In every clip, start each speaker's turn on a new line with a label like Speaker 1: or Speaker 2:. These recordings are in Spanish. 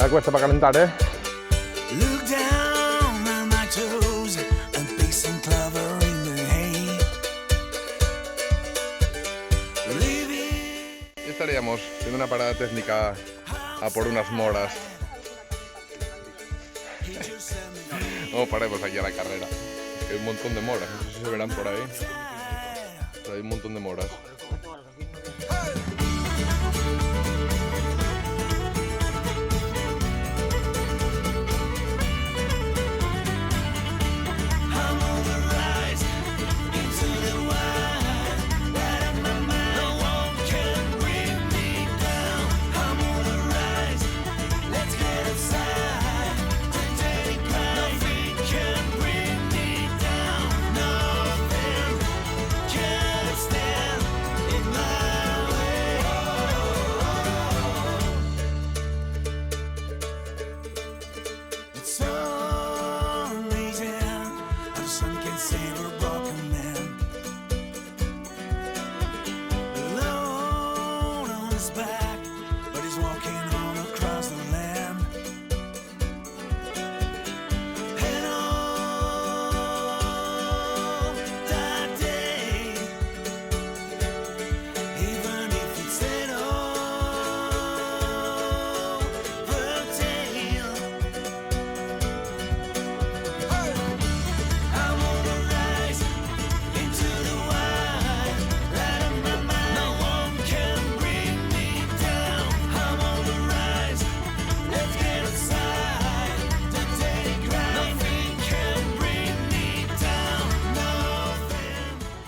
Speaker 1: la cuesta para calentar, ¿eh? Y estaríamos haciendo una parada técnica a por unas moras. No paremos aquí a la carrera. Hay un montón de moras, no sé si se verán por ahí. Pero hay un montón de moras.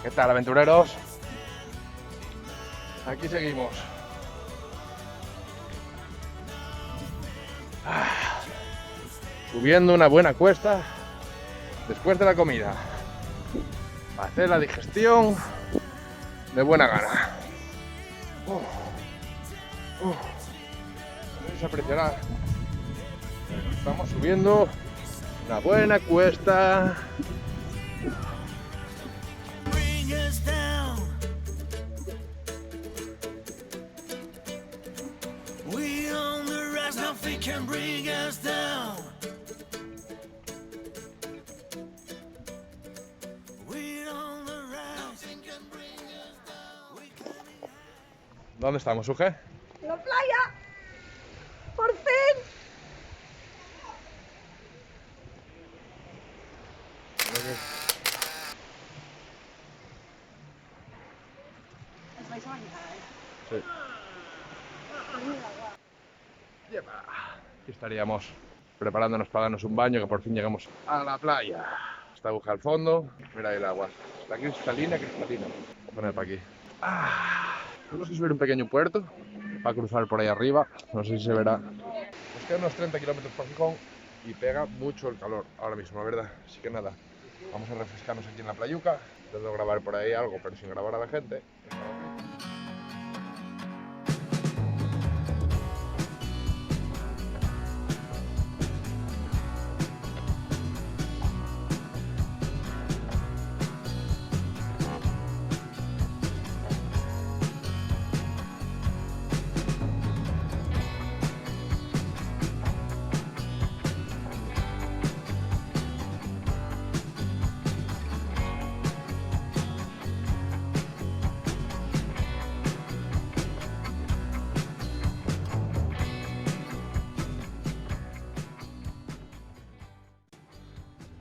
Speaker 1: ¿Qué tal, aventureros? Aquí seguimos. Subiendo una buena cuesta después de la comida. Para hacer la digestión de buena gana. No sé si se apreciará. Estamos subiendo una buena cuesta. ¿Dónde estamos, Uge?
Speaker 2: ¡En la playa! ¡Por fin!
Speaker 1: Sí. Aquí estaríamos preparándonos para darnos un baño, que por fin llegamos a la playa. Esta aguja al fondo, mira ahí el agua. Está cristalina, cristalina. Voy a poner para aquí. Tenemos que subir un pequeño puerto para cruzar por ahí arriba. No sé si se verá. Nos quedan unos 30 kilómetros por Gijón y pega mucho el calor ahora mismo, la verdad. Así que nada, vamos a refrescarnos aquí en la playuca. Intento grabar por ahí algo, pero sin grabar a la gente.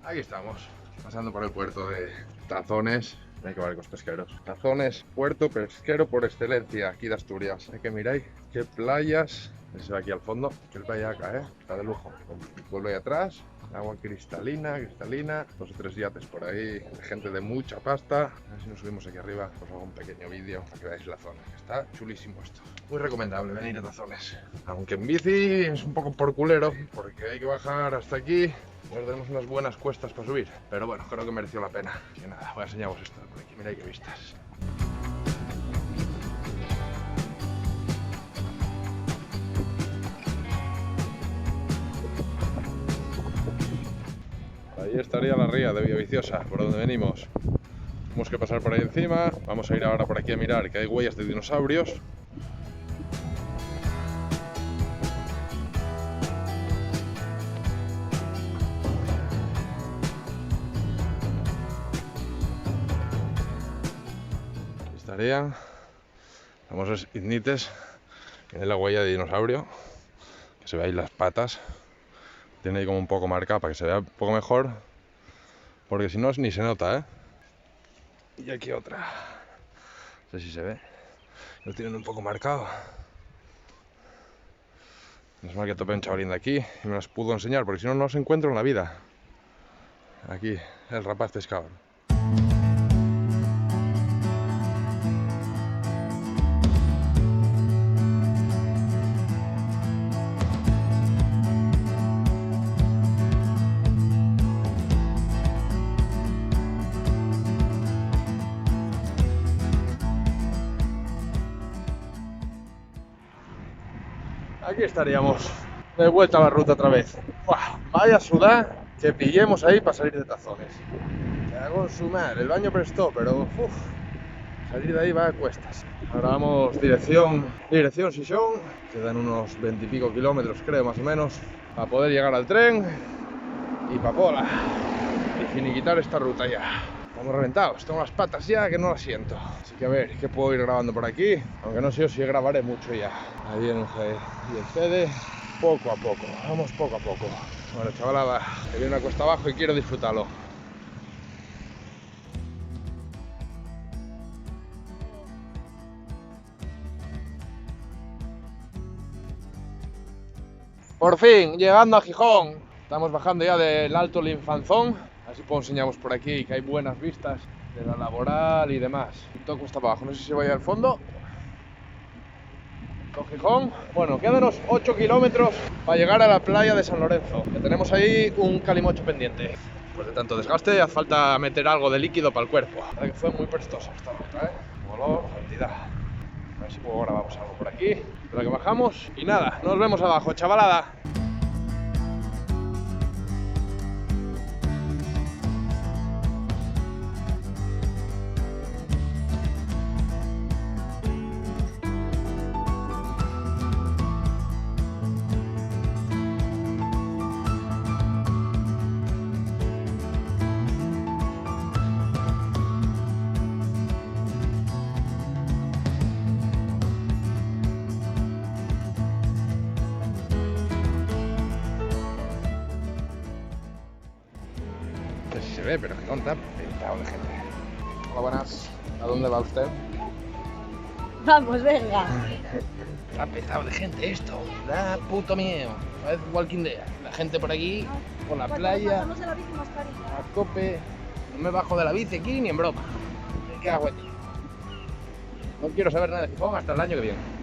Speaker 1: Aquí estamos, pasando por el puerto de Tazones. Hay que barcos pesqueros. Tazones, puerto pesquero por excelencia aquí de Asturias. Hay que mirar qué playas. Se ve aquí al fondo, qué playaca, está de lujo. Vuelve ahí atrás, agua cristalina, cristalina. 2 o 3 yates por ahí, gente de mucha pasta. A ver si nos subimos aquí arriba, os hago un pequeño vídeo para que veáis la zona. Está chulísimo esto. Muy recomendable venir a Tazones. Aunque en bici es un poco por culero, porque hay que bajar hasta aquí. Nos tenemos unas buenas cuestas para subir, pero bueno, creo que mereció la pena. Así que nada, voy a enseñaros esto por aquí, mirad qué vistas. Ahí estaría la ría de Villaviciosa, por donde venimos. Tenemos que pasar por ahí encima, vamos a ir ahora por aquí a mirar que hay huellas de dinosaurios. Marea, famosos ignites, tiene la huella de dinosaurio, que se ve ahí las patas, tiene ahí como un poco marcada para que se vea un poco mejor, porque si no ni se nota, ¿eh? Y aquí otra, no sé si se ve, lo tienen un poco marcado. Es mal que topé un chavalín de aquí y me las pudo enseñar, porque si no, no los encuentro en la vida. Aquí, el rapaz pescador. Aquí estaríamos, de vuelta a la ruta otra vez. ¡Buah! Vaya sudar que pillemos ahí para salir de Tazones. Me hago en su madre, el baño prestó, pero salir de ahí va a cuestas. Ahora vamos dirección Sison, quedan unos 20 y pico kilómetros, creo, más o menos, para poder llegar al tren y pa' Pola y finiquitar esta ruta ya. Estamos reventados, tengo las patas ya que no las siento. Así que a ver, ¿qué puedo ir grabando por aquí? Aunque no sé si grabaré mucho ya. Ahí viene el G y el CD, poco a poco, vamos poco a poco. Bueno, chavalada, que viene una cuesta abajo y quiero disfrutarlo. Por fin, llegando a Gijón. Estamos bajando ya del Alto Linfanzón. Así pues enseñamos por aquí que hay buenas vistas de la Laboral y demás. Todo cuesta abajo, no sé si vaya al fondo. Con Gijón. Bueno, quedan unos 8 kilómetros para llegar a la playa de San Lorenzo. Que tenemos ahí un calimocho pendiente. Pues de tanto desgaste hace falta meter algo de líquido para el cuerpo. La verdad que fue muy prestosa esta ruta, ¿eh? Olor, cantidad. A ver si luego grabamos algo por aquí. Pero que bajamos y nada, nos vemos abajo, chavalada. No sé si se ve, pero Gijón está petado de gente. Hola, buenas. ¿A dónde va usted?
Speaker 2: Vamos, venga.
Speaker 1: Está petado de gente esto. Da puto miedo. Parece Walking Dead. La gente por aquí, por la playa,
Speaker 2: Vamos a la bici mascarilla.
Speaker 1: a tope. No me bajo de la bici aquí ni en broma. Me cago en ti. No quiero saber nada de Gijón hasta el año que viene.